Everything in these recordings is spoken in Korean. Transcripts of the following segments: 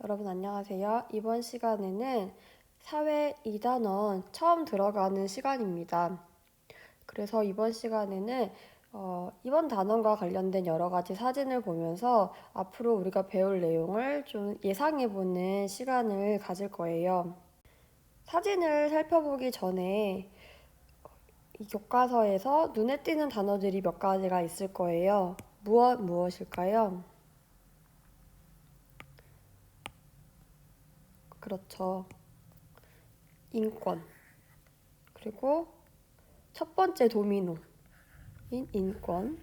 여러분 안녕하세요. 이번 시간에는 사회 2단원 처음 들어가는 시간입니다. 그래서 이번 시간에는 이번 단원과 관련된 여러 가지 사진을 보면서 앞으로 우리가 배울 내용을 좀 예상해보는 시간을 가질 거예요. 사진을 살펴보기 전에 이 교과서에서 눈에 띄는 단어들이 몇 가지가 있을 거예요. 무엇일까요? 그렇죠. 인권. 그리고 첫 번째 도미노인 인권.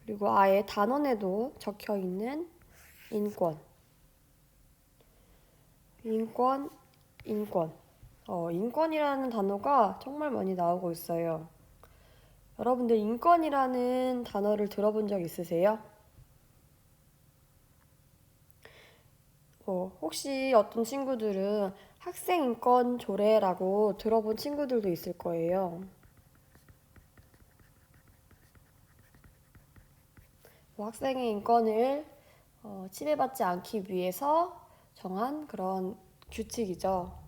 그리고 아예 단원에도 적혀 있는 인권. 인권, 인권. 인권이라는 단어가 정말 많이 나오고 있어요. 여러분들 인권이라는 단어를 들어본 적 있으세요? 혹시 어떤 친구들은 학생 인권 조례라고 들어본 친구들도 있을 거예요. 학생의 인권을 침해받지 않기 위해서 정한 그런 규칙이죠.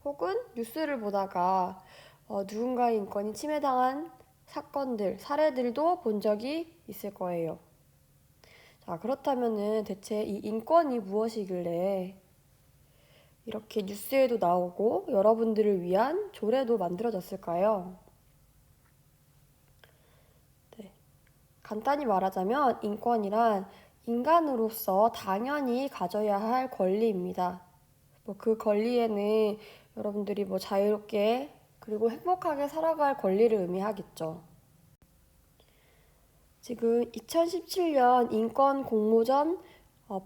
혹은 뉴스를 보다가 누군가의 인권이 침해당한 사건들, 사례들도 본 적이 있을 거예요. 자, 그렇다면은 대체 이 인권이 무엇이길래 이렇게 뉴스에도 나오고 여러분들을 위한 조례도 만들어졌을까요? 네. 간단히 말하자면 인권이란 인간으로서 당연히 가져야 할 권리입니다. 그 권리에는 여러분들이 자유롭게 그리고 행복하게 살아갈 권리를 의미하겠죠. 지금 2017년 인권 공모전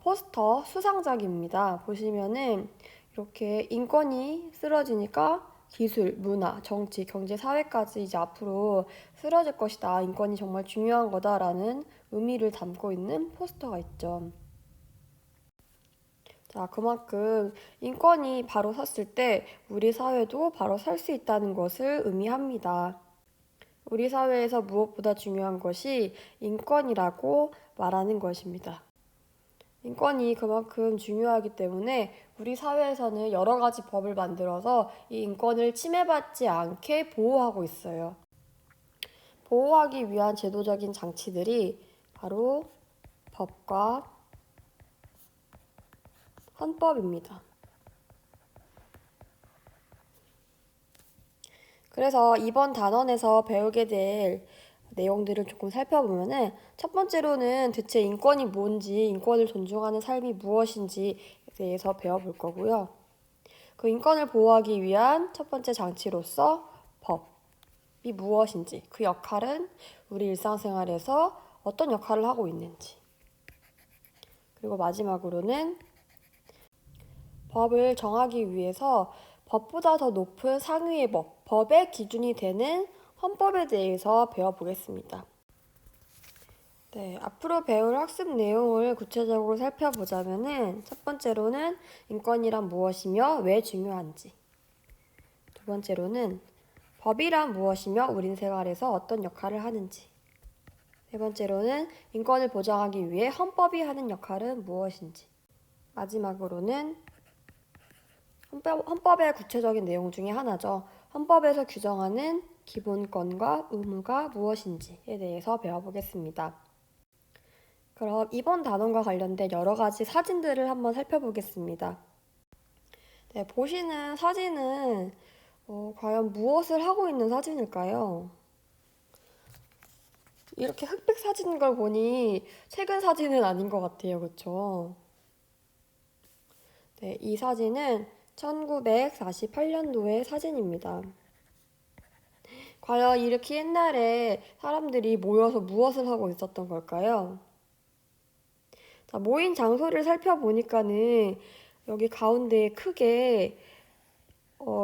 포스터 수상작입니다. 보시면은 이렇게 인권이 쓰러지니까 기술, 문화, 정치, 경제, 사회까지 이제 앞으로 쓰러질 것이다. 인권이 정말 중요한 거다라는 의미를 담고 있는 포스터가 있죠. 자, 그만큼 인권이 바로 섰을 때 우리 사회도 바로 설 수 있다는 것을 의미합니다. 우리 사회에서 무엇보다 중요한 것이 인권이라고 말하는 것입니다. 인권이 그만큼 중요하기 때문에 우리 사회에서는 여러 가지 법을 만들어서 이 인권을 침해받지 않게 보호하고 있어요. 보호하기 위한 제도적인 장치들이 바로 법과 헌법입니다. 그래서 이번 단원에서 배우게 될 내용들을 조금 살펴보면은 첫 번째로는 대체 인권이 뭔지, 인권을 존중하는 삶이 무엇인지에 대해서 배워볼 거고요. 그 인권을 보호하기 위한 첫 번째 장치로서 법이 무엇인지, 그 역할은 우리 일상생활에서 어떤 역할을 하고 있는지. 그리고 마지막으로는 법을 정하기 위해서 법보다 더 높은 상위의 법의 기준이 되는 헌법에 대해서 배워보겠습니다. 네, 앞으로 배울 학습 내용을 구체적으로 살펴보자면은 첫 번째로는 인권이란 무엇이며 왜 중요한지. 두 번째로는 법이란 무엇이며 우리 생활에서 어떤 역할을 하는지. 세 번째로는 인권을 보장하기 위해 헌법이 하는 역할은 무엇인지. 마지막으로는 헌법의 구체적인 내용 중에 하나죠. 헌법에서 규정하는 기본권과 의무가 무엇인지에 대해서 배워보겠습니다. 그럼 이번 단원과 관련된 여러 가지 사진들을 한번 살펴보겠습니다. 네, 보시는 사진은 과연 무엇을 하고 있는 사진일까요? 이렇게 흑백 사진인 걸 보니 최근 사진은 아닌 것 같아요. 그렇죠? 네, 이 사진은 1948년도의 사진입니다. 과연 이렇게 옛날에 사람들이 모여서 무엇을 하고 있었던 걸까요? 자, 모인 장소를 살펴보니까는 여기 가운데 크게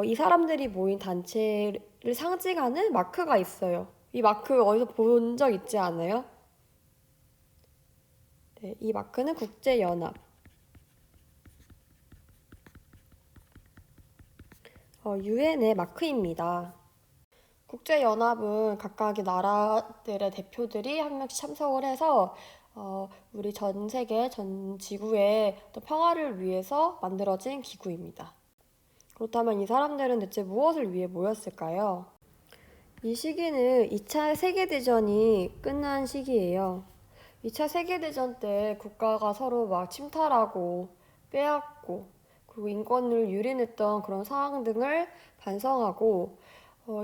이 사람들이 모인 단체를 상징하는 마크가 있어요. 이 마크 어디서 본 적 있지 않아요? 네, 이 마크는 국제연합. 유엔의 마크입니다. 국제연합은 각각의 나라들의 대표들이 한 명씩 참석을 해서 우리 전 세계, 전 지구의 어떤 평화를 위해서 만들어진 기구입니다. 그렇다면 이 사람들은 대체 무엇을 위해 모였을까요? 이 시기는 2차 세계대전이 끝난 시기예요. 2차 세계대전 때 국가가 서로 막 침탈하고 빼앗고 그리고 인권을 유린했던 그런 상황 등을 반성하고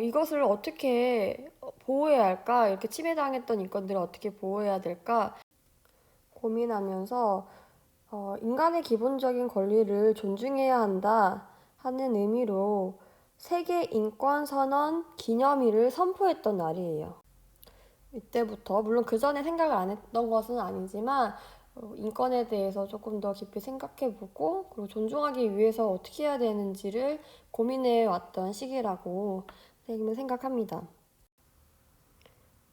이것을 어떻게 보호해야 할까? 이렇게 침해당했던 인권들을 어떻게 보호해야 될까? 고민하면서 인간의 기본적인 권리를 존중해야 한다 하는 의미로 세계 인권 선언 기념일을 선포했던 날이에요. 이때부터 물론 그 전에 생각을 안 했던 것은 아니지만 인권에 대해서 조금 더 깊이 생각해보고 그리고 존중하기 위해서 어떻게 해야 되는지를 고민해 왔던 시기라고 선생님은 생각합니다.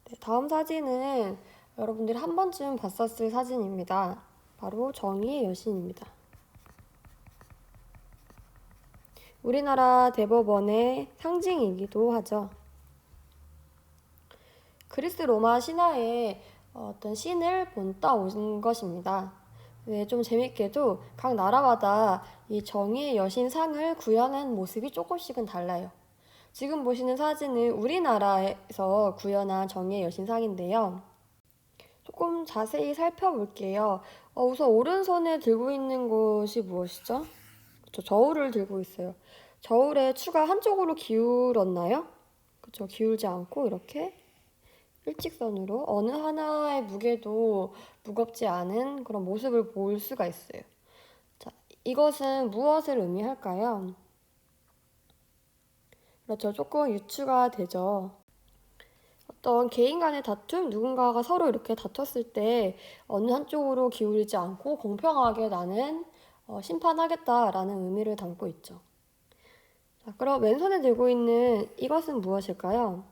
네, 다음 사진은 여러분들이 한 번쯤 봤었을 사진입니다. 바로 정의의 여신입니다. 우리나라 대법원의 상징이기도 하죠. 그리스 로마 신화에 어떤 신을 본따 온 것입니다. 네, 좀 재밌게도 각 나라마다 이 정의의 여신상을 구현한 모습이 조금씩은 달라요. 지금 보시는 사진은 우리나라에서 구현한 정의의 여신상인데요. 조금 자세히 살펴볼게요. 우선 오른손에 들고 있는 것이 무엇이죠? 그렇죠, 저울을 들고 있어요. 저울의 추가 한쪽으로 기울었나요? 그렇죠, 기울지 않고 이렇게 일직선으로 어느 하나의 무게도 무겁지 않은 그런 모습을 볼 수가 있어요. 자, 이것은 무엇을 의미할까요? 그렇죠, 조금 유추가 되죠. 어떤 개인 간의 다툼, 누군가가 서로 이렇게 다퉜을 때 어느 한쪽으로 기울이지 않고 공평하게 나는 심판하겠다라는 의미를 담고 있죠. 자, 그럼 왼손에 들고 있는 이것은 무엇일까요?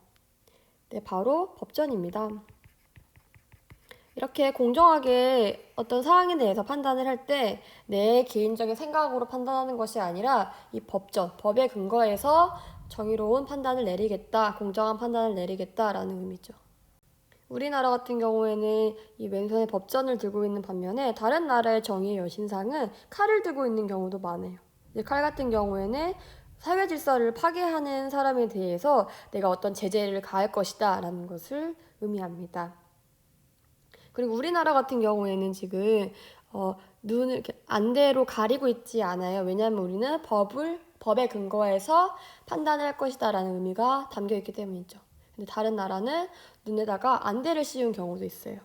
네, 바로 법전입니다. 이렇게 공정하게 어떤 사항에 대해서 판단을 할 때 내 개인적인 생각으로 판단하는 것이 아니라 이 법전, 법에 근거해서 정의로운 판단을 내리겠다, 공정한 판단을 내리겠다라는 의미죠. 우리나라 같은 경우에는 이 왼손에 법전을 들고 있는 반면에 다른 나라의 정의의 여신상은 칼을 들고 있는 경우도 많아요. 칼 같은 경우에는 사회 질서를 파괴하는 사람에 대해서 내가 어떤 제재를 가할 것이다 라는 것을 의미합니다. 그리고 우리나라 같은 경우에는 지금 눈을 이렇게 안대로 가리고 있지 않아요. 왜냐하면 우리는 법에 근거해서 판단을 할 것이다 라는 의미가 담겨 있기 때문이죠. 근데 다른 나라는 눈에다가 안대를 씌운 경우도 있어요.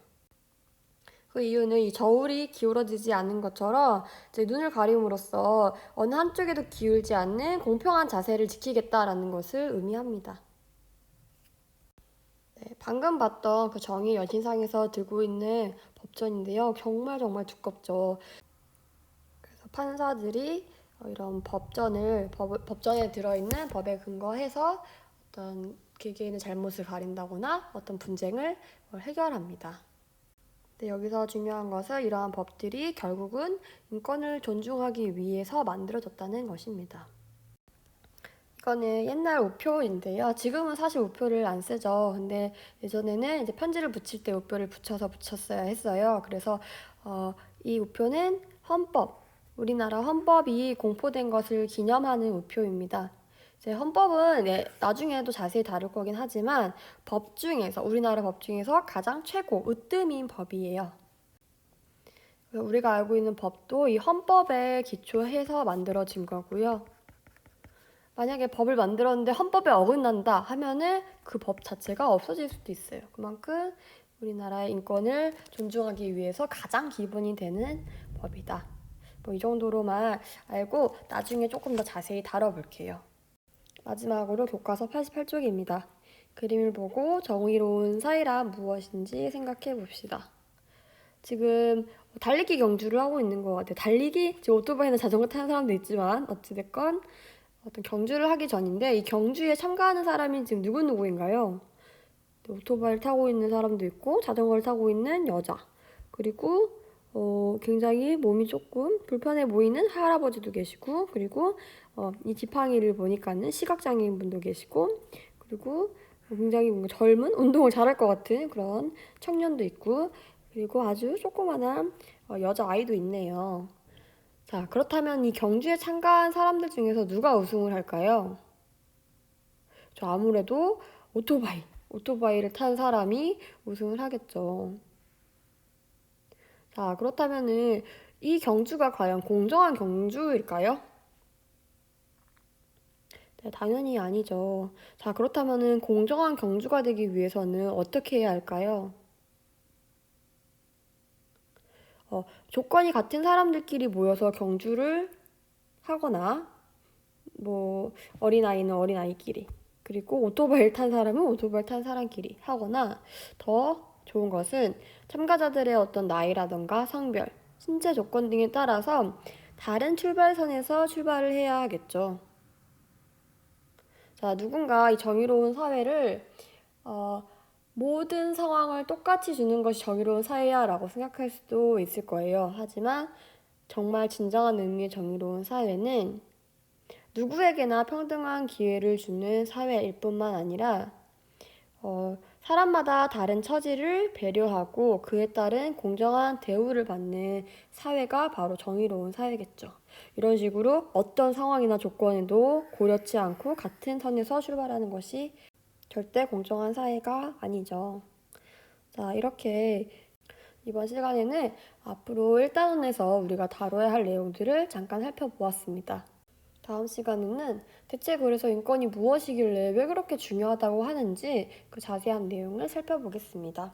그 이유는 이 저울이 기울어지지 않는 것처럼 이제 눈을 가림으로써 어느 한쪽에도 기울지 않는 공평한 자세를 지키겠다라는 것을 의미합니다. 네, 방금 봤던 그 정의 여신상에서 들고 있는 법전인데요. 정말 두껍죠. 그래서 판사들이 이런 법전에 들어있는 법에 근거해서 어떤 개개인의 잘못을 가린다거나 어떤 분쟁을 해결합니다. 네, 여기서 중요한 것은 이러한 법들이 결국은 인권을 존중하기 위해서 만들어졌다는 것입니다. 이거는 옛날 우표인데요. 지금은 사실 우표를 안 쓰죠. 근데 예전에는 이제 편지를 붙일 때 우표를 붙였어야 했어요. 그래서 이 우표는 우리나라 헌법이 공포된 것을 기념하는 우표입니다. 이제 헌법은 나중에도 자세히 다룰 거긴 하지만 우리나라 법 중에서 가장 최고 으뜸인 법이에요. 우리가 알고 있는 법도 이 헌법에 기초해서 만들어진 거고요. 만약에 법을 만들었는데 헌법에 어긋난다 하면은 그 법 자체가 없어질 수도 있어요. 그만큼 우리나라의 인권을 존중하기 위해서 가장 기본이 되는 법이다. 이 정도로만 알고 나중에 조금 더 자세히 다뤄볼게요. 마지막으로 교과서 88쪽입니다. 그림을 보고 정의로운 사회란 무엇인지 생각해 봅시다. 지금 달리기 경주를 하고 있는 것 같아요. 달리기? 지금 오토바이나 자전거 타는 사람도 있지만 어찌됐건 어떤 경주를 하기 전인데 이 경주에 참가하는 사람이 지금 누구인가요? 오토바이를 타고 있는 사람도 있고 자전거를 타고 있는 여자 그리고 굉장히 몸이 조금 불편해 보이는 할아버지도 계시고 그리고 이 지팡이를 보니까는 시각장애인 분도 계시고 그리고 굉장히 뭔가 젊은 운동을 잘할 것 같은 그런 청년도 있고 그리고 아주 조그만한 여자아이도 있네요. 자, 그렇다면 이 경주에 참가한 사람들 중에서 누가 우승을 할까요? 저 아무래도 오토바이를 탄 사람이 우승을 하겠죠. 자, 그렇다면은 이 경주가 과연 공정한 경주일까요? 네, 당연히 아니죠. 자, 그렇다면은 공정한 경주가 되기 위해서는 어떻게 해야 할까요? 조건이 같은 사람들끼리 모여서 경주를 하거나, 뭐, 어린아이는 어린아이끼리, 그리고 오토바이를 탄 사람은 오토바이를 탄 사람끼리 하거나, 더 좋은 것은 참가자들의 어떤 나이라던가 성별, 신체 조건 등에 따라서 다른 출발선에서 출발을 해야 하겠죠. 자, 누군가 이 정의로운 사회를 어, 모든 상황을 똑같이 주는 것이 정의로운 사회야라고 생각할 수도 있을 거예요. 하지만 정말 진정한 의미의 정의로운 사회는 누구에게나 평등한 기회를 주는 사회일 뿐만 아니라 사람마다 다른 처지를 배려하고 그에 따른 공정한 대우를 받는 사회가 바로 정의로운 사회겠죠. 이런 식으로 어떤 상황이나 조건에도 고려치 않고 같은 선에서 출발하는 것이 절대 공정한 사회가 아니죠. 자, 이렇게 이번 시간에는 앞으로 1단원에서 우리가 다뤄야 할 내용들을 잠깐 살펴보았습니다. 다음 시간에는 대체 그래서 인권이 무엇이길래 왜 그렇게 중요하다고 하는지 그 자세한 내용을 살펴보겠습니다.